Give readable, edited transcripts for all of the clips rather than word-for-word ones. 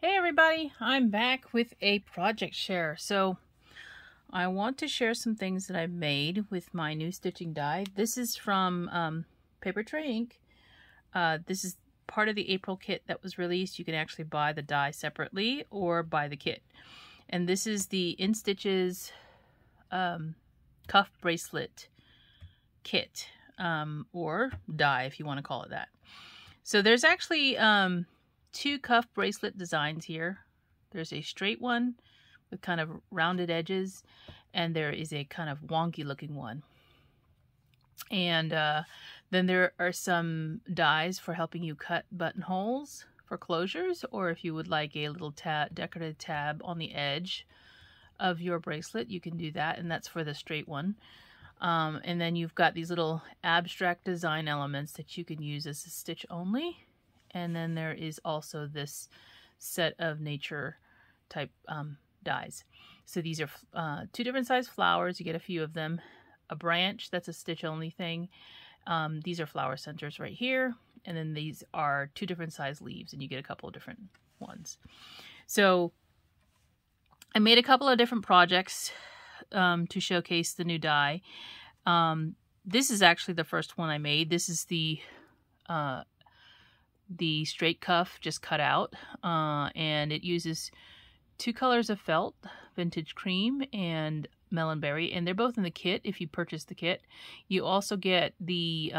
Hey everybody, I'm back with a project share. So I want to share some things that I've made with my new stitching die. This is from Papertrey Ink. This is part of the April kit that was released. You can actually buy the die separately or buy the kit. And this is the InStitches cuff bracelet kit, or die if you want to call it that. So there's actually two cuff bracelet designs here. There's a straight one with kind of rounded edges, and there is a kind of wonky looking one. And then there are some dies for helping you cut buttonholes for closures, or if you would like a little decorative tab on the edge of your bracelet, you can do that, and that's for the straight one. And then you've got these little abstract design elements that you can use as a stitch only. And then there is also this set of nature type dies. So these are two different size flowers. You get a few of them. A branch, that's a stitch only thing. These are flower centers right here. And then these are two different size leaves, and you get a couple of different ones. So I made a couple of different projects to showcase the new die. This is actually the first one I made. This is the straight cuff just cut out, and it uses two colors of felt, vintage cream and melonberry, and they're both in the kit if you purchase the kit. You also get the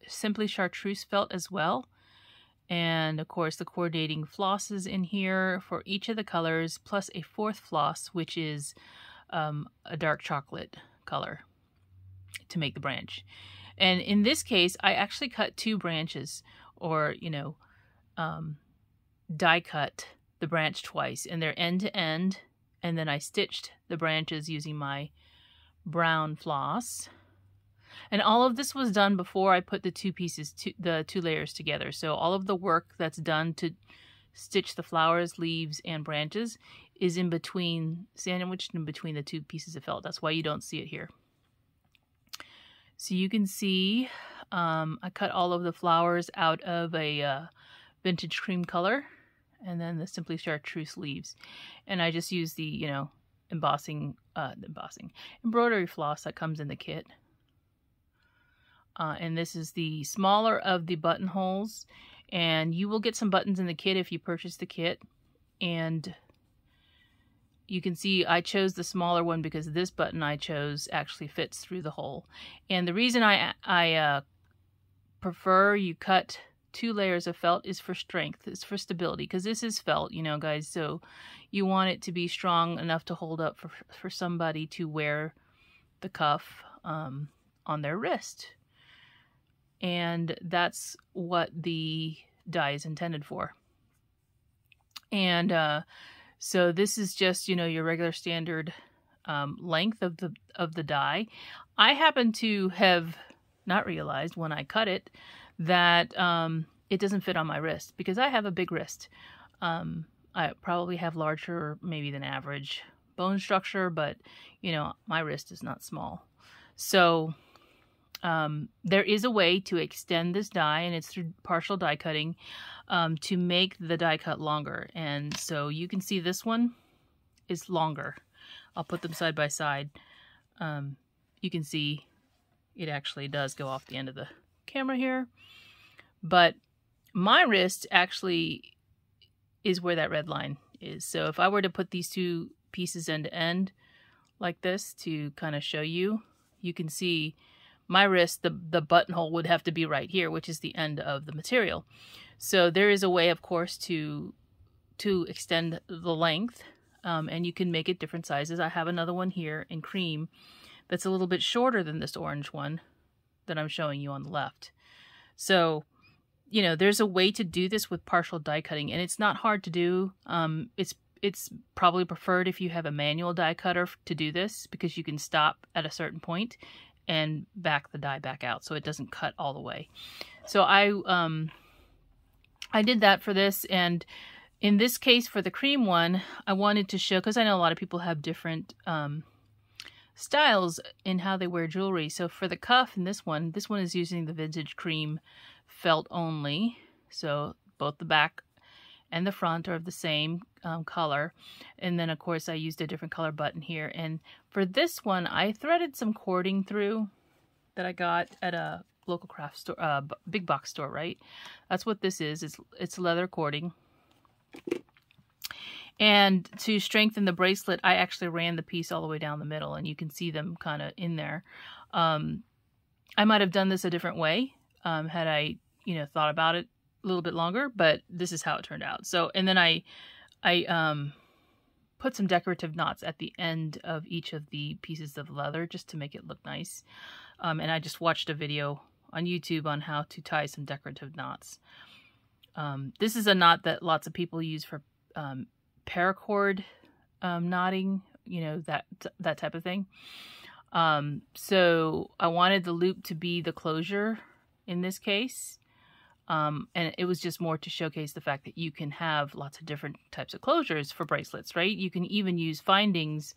Simply Chartreuse felt as well, and of course the coordinating flosses in here for each of the colors, plus a fourth floss which is a dark chocolate color to make the branch. And in this case I actually cut two branches, or die cut the branch twice, and they're end to end, and then I stitched the branches using my brown floss. And all of this was done before I put the two layers together. So all of the work that's done to stitch the flowers, leaves, and branches is in between, sandwiched in between the two pieces of felt. That's why you don't see it here. So you can see I cut all of the flowers out of a vintage cream color, and then the Simply Chartreuse leaves. And I just use the, embroidery floss that comes in the kit. And this is the smaller of the buttonholes, and you will get some buttons in the kit if you purchase the kit. And you can see I chose the smaller one because this button I chose actually fits through the hole. And the reason I prefer you cut two layers of felt is for strength, it's for stability, because this is felt, guys, so you want it to be strong enough to hold up for somebody to wear the cuff on their wrist. And that's what the die is intended for. And so this is just, your regular standard length of the die. I happen to have not realized when I cut it that it doesn't fit on my wrist, because I have a big wrist. I probably have larger maybe than average bone structure, but my wrist is not small. So there is a way to extend this die, and it's through partial die cutting, to make the die cut longer. And so you can see this one is longer. I'll put them side by side. You can see it actually does go off the end of the camera here. But my wrist actually is where that red line is. So if I were to put these two pieces end to end like this to kind of show you, you can see my wrist, the buttonhole would have to be right here, which is the end of the material. So there is a way, of course, to extend the length, and you can make it different sizes. I have another one here in cream that's a little bit shorter than this orange one that I'm showing you on the left. So, there's a way to do this with partial die cutting, and it's not hard to do. It's probably preferred if you have a manual die cutter to do this, because you can stop at a certain point and back the die back out so it doesn't cut all the way. So I did that for this, and in this case for the cream one, I wanted to show, because I know a lot of people have different styles in how they wear jewelry. So for the cuff in this one is using the vintage cream felt only. So both the back and the front are of the same color. And then of course I used a different color button here. And for this one, I threaded some cording through that I got at a local craft store, big box store, right? That's what this is. It's leather cording. And to strengthen the bracelet, I actually ran the piece all the way down the middle, and you can see them kind of in there. I might have done this a different way had I, thought about it a little bit longer, but this is how it turned out. So, and then I put some decorative knots at the end of each of the pieces of leather just to make it look nice. And I just watched a video on YouTube on how to tie some decorative knots. This is a knot that lots of people use for paracord knotting, that type of thing. So I wanted the loop to be the closure in this case. And it was just more to showcase the fact that you can have lots of different types of closures for bracelets, right? You can even use findings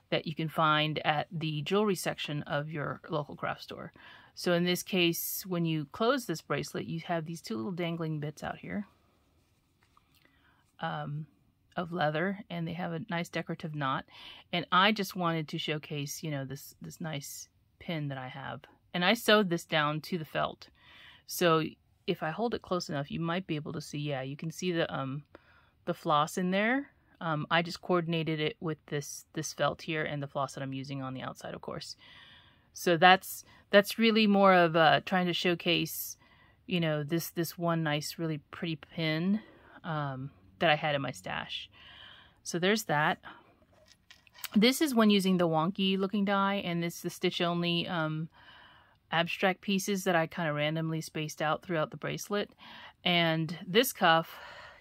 that you can find at the jewelry section of your local craft store. So in this case, when you close this bracelet, you have these two little dangling bits out here of leather, and they have a nice decorative knot. And I just wanted to showcase, this nice pin that I have. And I sewed this down to the felt. So if I hold it close enough, you might be able to see, you can see the floss in there. I just coordinated it with this felt here and the floss that I'm using on the outside, of course. So that's really more of trying to showcase, this one nice, really pretty pin that I had in my stash. So there's that. This is when using the wonky looking die, and it's the stitch only abstract pieces that I kind of randomly spaced out throughout the bracelet. And this cuff,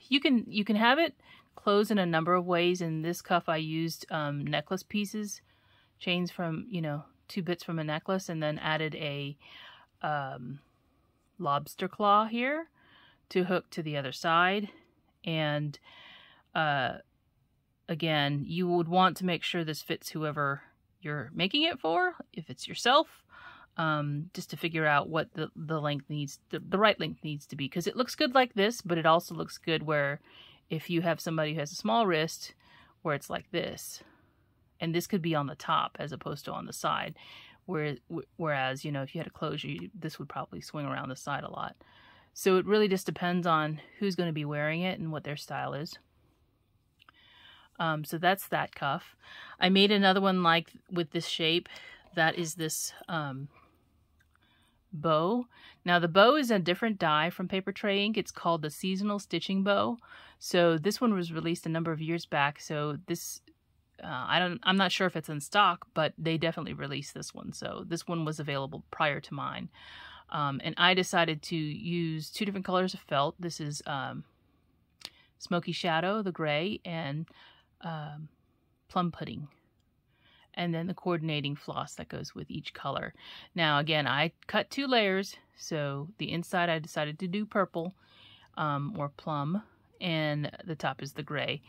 you can have it close in a number of ways. In this cuff I used necklace pieces, chains from 2 bits from a necklace, and then added a lobster claw here to hook to the other side. And again, you would want to make sure this fits whoever you're making it for, if it's yourself, just to figure out what the length needs, the right length needs to be, because it looks good like this, but it also looks good where if you have somebody who has a small wrist where it's like this, and this could be on the top as opposed to on the side, whereas, if you had a closure, this would probably swing around the side a lot. So it really just depends on who's going to be wearing it and what their style is. So that's that cuff. I made another one like with this shape. That is this bow. Now the bow is a different die from Papertrey Ink. It's called the Seasonal Stitching Bow. So this one was released a number of years back. So this, I'm not sure if it's in stock, but they definitely released this one. So this one was available prior to mine. And I decided to use 2 different colors of felt. This is Smoky Shadow, the gray, and Plum Pudding. And then the coordinating floss that goes with each color. Now, again, I cut 2 layers. So the inside I decided to do purple or plum, and the top is the gray.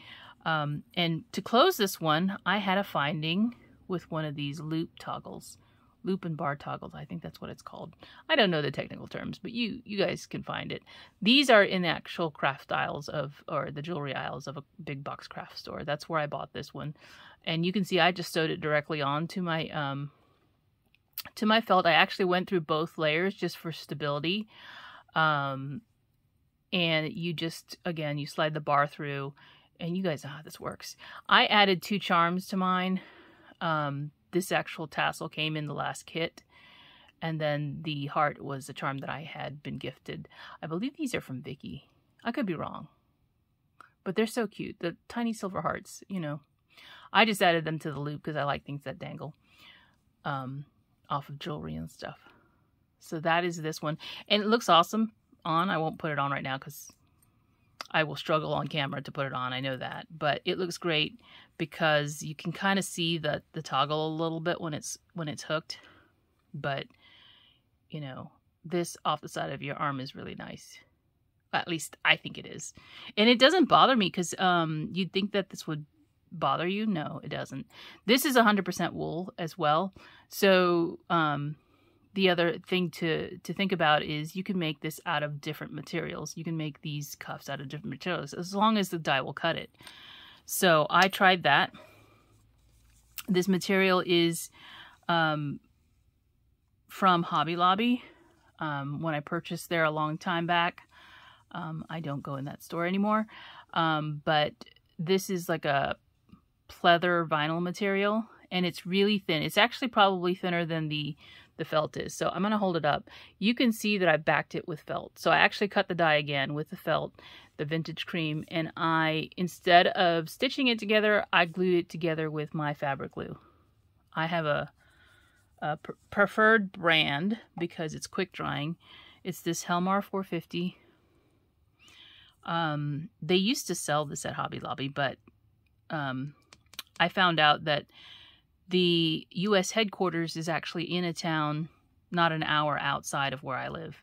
And to close this one, I had a finding with one of these loop toggles. Loop and bar toggles, I think that's what it's called. I don't know the technical terms, but you guys can find it. These are in the actual craft aisles or the jewelry aisles of a big box craft store. That's where I bought this one. And you can see I just sewed it directly on to my felt. I actually went through both layers just for stability. And you just, again, you slide the bar through, and you guys know how this works. I added 2 charms to mine. This actual tassel came in the last kit, and then the heart was a charm that I had been gifted. I believe these are from Vicky. I could be wrong, but they're so cute. The tiny silver hearts, I just added them to the loop because I like things that dangle off of jewelry and stuff. So that is this one, and it looks awesome on. I won't put it on right now because I will struggle on camera to put it on. I know that, but it looks great because you can kind of see the toggle a little bit when it's hooked. But this off the side of your arm is really nice. At least I think it is, and it doesn't bother me because you'd think that this would bother you. No, it doesn't. This is 100% wool as well, so the other thing to think about is you can make this out of different materials. You can make these cuffs out of different materials as long as the die will cut it. So I tried that. This material is from Hobby Lobby. When I purchased there a long time back, I don't go in that store anymore. But this is like a pleather vinyl material, and it's really thin. It's actually probably thinner than the felt is. So I'm going to hold it up. You can see that I backed it with felt. So I actually cut the die again with the felt, the vintage cream, and instead of stitching it together, I glued it together with my fabric glue. I have a preferred brand because it's quick drying. It's this Helmar 450. They used to sell this at Hobby Lobby, but I found out that the U.S. headquarters is actually in a town not an hour outside of where I live.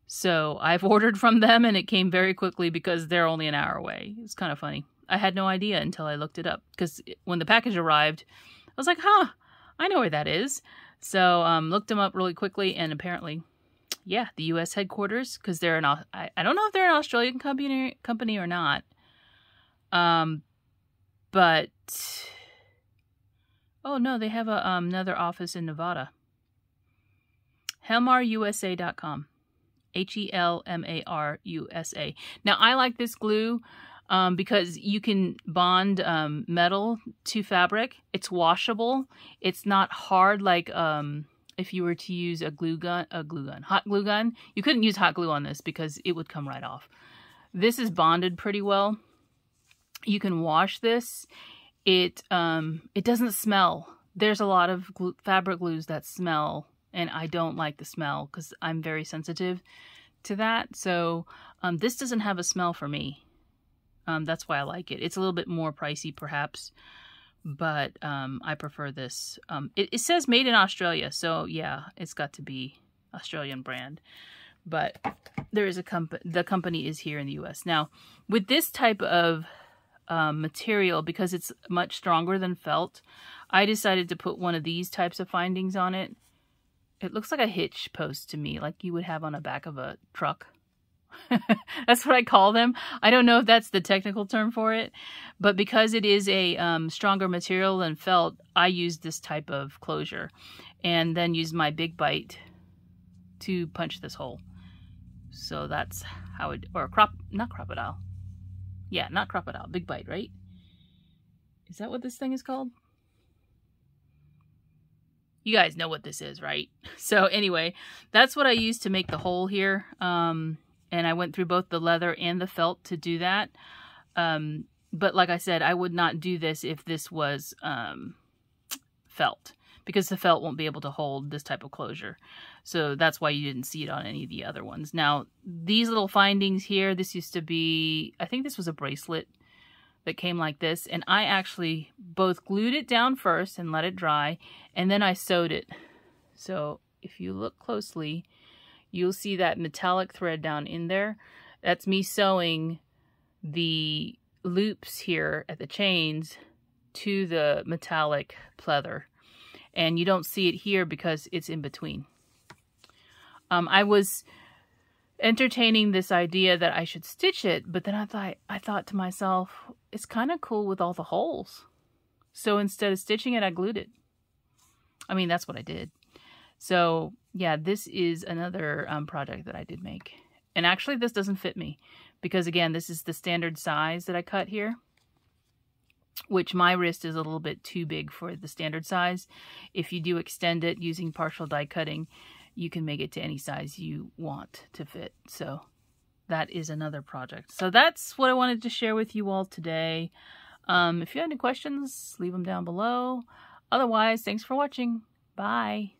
So I've ordered from them, and it came very quickly because they're only an hour away. It's kind of funny. I had no idea until I looked it up, because when the package arrived, I was like, huh, I know where that is. So looked them up really quickly, and apparently, yeah, the U.S. headquarters, because they're I don't know if they're an Australian company or not. But oh no, they have another office in Nevada. HelmarUSA.com. HELMARUSA. Now I like this glue because you can bond metal to fabric. It's washable. It's not hard like if you were to use hot glue gun. You couldn't use hot glue on this because it would come right off. This is bonded pretty well. You can wash this. It doesn't smell. There's a lot of fabric glues that smell, and I don't like the smell because I'm very sensitive to that. So this doesn't have a smell for me. That's why I like it. It's a little bit more pricey perhaps, but I prefer this. It says made in Australia, so yeah, it's got to be Australian brand. But there is the company is here in the US. Now, with this type of material, because it's much stronger than felt, I decided to put one of these types of findings on it. It looks like a hitch post to me, like you would have on the back of a truck. That's what I call them. I don't know if that's the technical term for it, but because it is a stronger material than felt, I used this type of closure and then used my Big Bite to punch this hole. So that's how it, or not Crop-A-Dile. Yeah, not Crop-A-Dile, Big Bite, right? Is that what this thing is called? You guys know what this is, right? So anyway, that's what I used to make the hole here. And I went through both the leather and the felt to do that. But like I said, I would not do this if this was felt, because the felt won't be able to hold this type of closure. So that's why you didn't see it on any of the other ones. Now, these little findings here, this used to be, I think this was a bracelet that came like this. And I actually both glued it down first and let it dry, and then I sewed it. So if you look closely, you'll see that metallic thread down in there. That's me sewing the loops here at the chains to the metallic pleather. And you don't see it here because it's in between. I was entertaining this idea that I should stitch it, but then I thought to myself, it's kind of cool with all the holes. So instead of stitching it, I glued it. I mean, that's what I did. So yeah, this is another project that I did make. And actually this doesn't fit me because again, this is the standard size that I cut here, which my wrist is a little bit too big for the standard size. If you do extend it using partial die cutting, you can make it to any size you want to fit. So that is another project. So that's what I wanted to share with you all today. If you have any questions, leave them down below. Otherwise, thanks for watching. Bye.